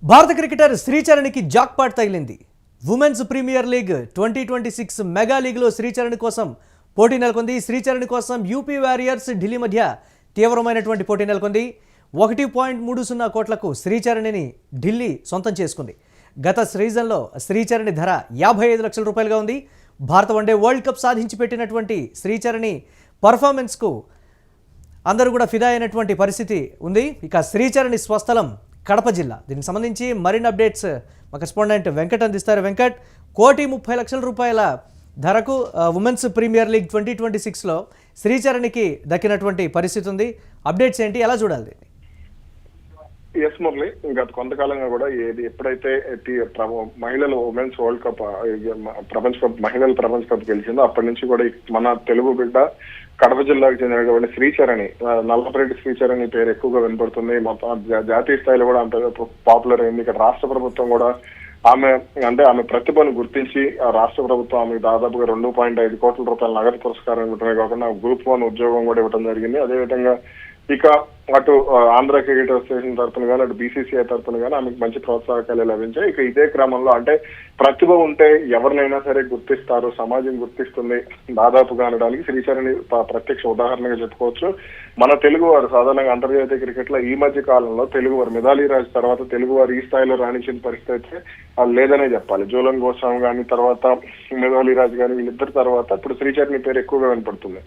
భారత cricketer శ్రీచరణ్కి jackpot తగిలింది. Women's premier league 2026 mega లీగ్లో శ్రీచరణ్ కోసం పోటీ నెలకొంది. శ్రీచరణ్ కోసం యూపీ వారియర్స్ ఢిల్లీ మధ్య తీవ్రమైనటువంటి పోటీ నెలకొంది. 1.30 కోట్లకు శ్రీచరణ్ని ఢిల్లీ సొంతం చేసుకుంది. గత సీజన్లో శ్రీచరణ్ ధర 55 లక్షల రూపాయలుగా ఉంది. భారత వన్డే వరల్డ్ కప్ సాధించి పెట్టినటువంటి శ్రీచరణ్ పర్ఫార్మెన్స్కు అందరూ కూడా ఫిదా అయినటువంటి పరిస్థితి ఉంది. ఇక శ్రీచరణ్ స్వస్థలం కడప జిల్లా. దీనికి సంబంధించి మరిన్ని అప్డేట్స్ మా కరెస్పాండెంట్ వెంకట్ అందిస్తారు. వెంకట్, 1,30,00,000 రూపాయల ధరకు ఉమెన్స్ ప్రీమియర్ లీగ్ 2026లో శ్రీచరణ్కి దక్కినటువంటి పరిస్థితి ఉంది. అప్డేట్స్ ఏంటి, ఎలా చూడాలి? ఎస్ మురళి, గత కొంతకాలంగా కూడా ఎప్పుడైతే మహిళలు ఉమెన్స్ వరల్డ్ కప్ మహిళల ప్రపంచ కప్ గెలిచిందో అప్పటి నుంచి కూడా మన తెలుగు బిడ్డ కడప జిల్లాకు చెందినటువంటి శ్రీచరణ్, నల్లపరెడ్డి శ్రీచరణ్ పేరు ఎక్కువగా వినపడుతుంది. మొత్తం జాతీయ స్థాయిలో కూడా అంత పాపులర్ అయింది. ఇక్కడ రాష్ట్ర ప్రభుత్వం కూడా ఆమె ప్రతిభను గుర్తించి రాష్ట్ర ప్రభుత్వం ఆమెకు దాదాపుగా 2.5 కోట్ల రూపాయల నగదు పురస్కారం ఇవ్వడమే కాకుండా గ్రూప్ 1 ఉద్యోగం కూడా ఇవ్వడం జరిగింది. అదేవిధంగా ఇక అటు ఆంధ్ర క్రికెట్ అసోసియేషన్ తరఫున కానీ అటు బీసీసీఐ తరఫున కానీ ఆమెకు మంచి ప్రోత్సాహకాలు లభించాయి. ఇక ఇదే క్రమంలో అంటే ప్రతిభ ఉంటే ఎవరినైనా సరే గుర్తిస్తారు, సమాజం గుర్తిస్తుంది దాదాపుగా అనడానికి శ్రీచరణ్ ప్రత్యక్ష ఉదాహరణగా చెప్పుకోవచ్చు. మన తెలుగు వారు సాధారణంగా అంతర్జాతీయ క్రికెట్ లో ఈ మధ్య కాలంలో తెలుగు వారు మిథాలీ రాజ్ తర్వాత తెలుగు వారు ఈ స్థాయిలో రాణించిన పరిస్థితి అయితే లేదనే చెప్పాలి. జూలన్ గోస్వామి కానీ తర్వాత మిథాలీ రాజ్ కానీ వీళ్ళిద్దరి తర్వాత ఇప్పుడు శ్రీచరణ్ పేరు ఎక్కువగా వినపడుతుంది.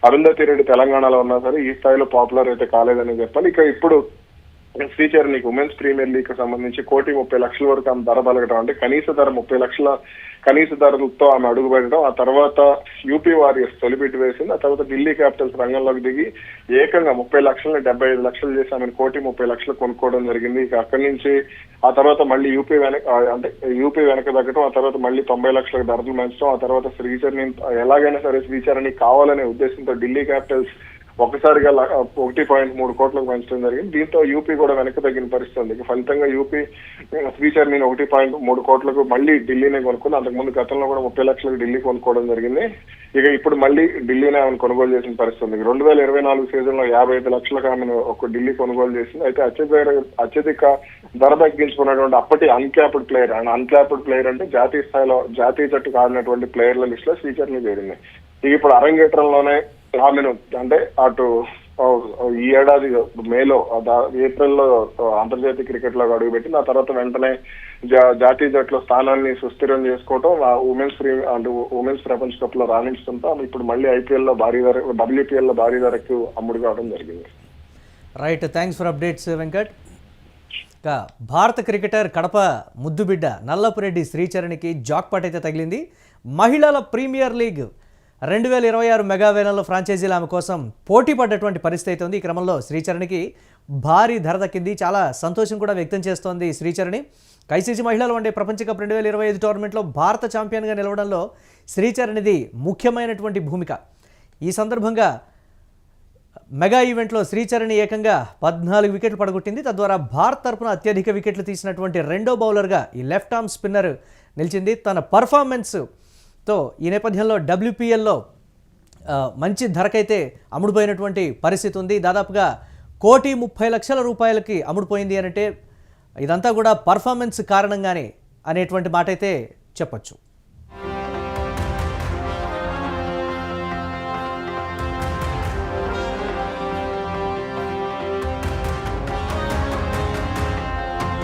అరుంధతి రెడ్డి తెలంగాణలో ఉన్నా సరే ఈ స్థాయిలో పాపులర్ అయితే కాలేదని చెప్పాలి. ఇక ఇప్పుడు శ్రీచరణ్ ఉమెన్స్ ప్రీమియర్ లీగ్ కి సంబంధించి 1,30,00,000 వరకు ఆమె ధర పలకడం, అంటే కనీస ధర 30 లక్షల కనీస ధరలతో ఆమె అడుగు పెట్టడం, ఆ తర్వాత యూపీ వారియర్స్ తొలిపెట్టి వేసింది. ఆ తర్వాత ఢిల్లీ క్యాపిటల్స్ రంగంలోకి దిగి ఏకంగా 30 లక్షలని 75 లక్షలు చేసి ఆమెను 1,30,00,000 కొనుక్కోవడం జరిగింది. ఇక అక్కడి నుంచి ఆ తర్వాత మళ్ళీ యూపీ వెనక తగ్గడం, ఆ తర్వాత మళ్ళీ 90 లక్షలకు ధరలు పెంచడం, ఆ తర్వాత శ్రీచరణ్ ఎలాగైనా సరే శ్రీచరణ్ కావాలనే ఉద్దేశంతో ఢిల్లీ క్యాపిటల్స్ ఒకసారిగా 1.3 కోట్లకు పెంచడం జరిగింది. దీంతో యూపీ కూడా వెనక్కి తగ్గిన పరిస్థితి ఉంది. ఫలితంగా యూపీ శ్రీచరణ్ 1.3 కోట్లకు మళ్ళీ ఢిల్లీనే కొనుక్కుంది. అంతకుముందు గతంలో కూడా 30 లక్షలకు ఢిల్లీ కొనుక్కోవడం జరిగింది. ఇక ఇప్పుడు మళ్ళీ ఢిల్లీనే ఆమెను కొనుగోలు చేసిన పరిస్థితి ఉంది. 2024 సీజన్ లో 55 లక్షలకు ఆమెను ఒక ఢిల్లీ కొనుగోలు చేసింది. అయితే అత్యధిక ధర తగ్గించుకున్నటువంటి అప్పటి అన్క్యాప్డ్ ప్లేయర్ అంటే జాతీయ స్థాయిలో జాతీయ జట్టుకు ఆడినటువంటి ప్లేయర్ల లిస్ట్ లో శ్రీచరణ్ చేరింది. ఇక ఇప్పుడు అరంగేట్రంలోనే ఆమెను అంటే అటు ఈ ఏడాది మేలో ఏప్రిల్లో అంతర్జాతీయ క్రికెట్ లో అడుగుపెట్టింది. ఆ తర్వాత వెంటనే జాతీయ జట్టులో స్థానాన్ని సుస్థిరం చేసుకోవటం, ఉమెన్స్ ప్రపంచ కప్ లో రాణించడంతో ఇప్పుడు మళ్ళీ ఐపీఎల్ లో WPL లో భారీ ధరకు అమ్ముడు కావడం జరిగింది. Right, thanks for updates Venkat. ఇక భారత క్రికెటర్ కడప ముద్దుబిడ్డ నల్లపురెడ్డి శ్రీచరణ్కి జాక్పాట్ అయితే తగిలింది. మహిళల ప్రీమియర్ లీగ్ 2026 మెగా వేలంలో ఫ్రాంచైజీలు ఆమె కోసం పోటీ పడ్డటువంటి పరిస్థితి అయితే ఉంది. ఈ క్రమంలో శ్రీచరణ్కి భారీ ధర దక్కింది. చాలా సంతోషం కూడా వ్యక్తం చేస్తోంది శ్రీచరణ్. ఐసీసీ మహిళల వన్డే ప్రపంచ కప్ 2025 టోర్నమెంట్లో భారత ఛాంపియన్గా నిలవడంలో శ్రీచరణ్ది ముఖ్యమైనటువంటి భూమిక. ఈ సందర్భంగా మెగా ఈవెంట్లో శ్రీచరణ్ ఏకంగా 14 వికెట్లు పడగొట్టింది. తద్వారా భారత్ తరపున అత్యధిక వికెట్లు తీసినటువంటి రెండో బౌలర్గా ఈ లెఫ్ట్ ఆర్మ్ స్పిన్నర్ నిలిచింది. తన పర్ఫార్మెన్స్తో ఈ నేపథ్యంలో WPLలో మంచి ధరకైతే అమ్ముడుపోయినటువంటి పరిస్థితి ఉంది. దాదాపుగా 1,30,00,000 రూపాయలకి అమ్ముడుపోయింది అంటే ఇదంతా కూడా పర్ఫార్మెన్స్ కారణంగానే అనేటువంటి మాట అయితే చెప్పచ్చు.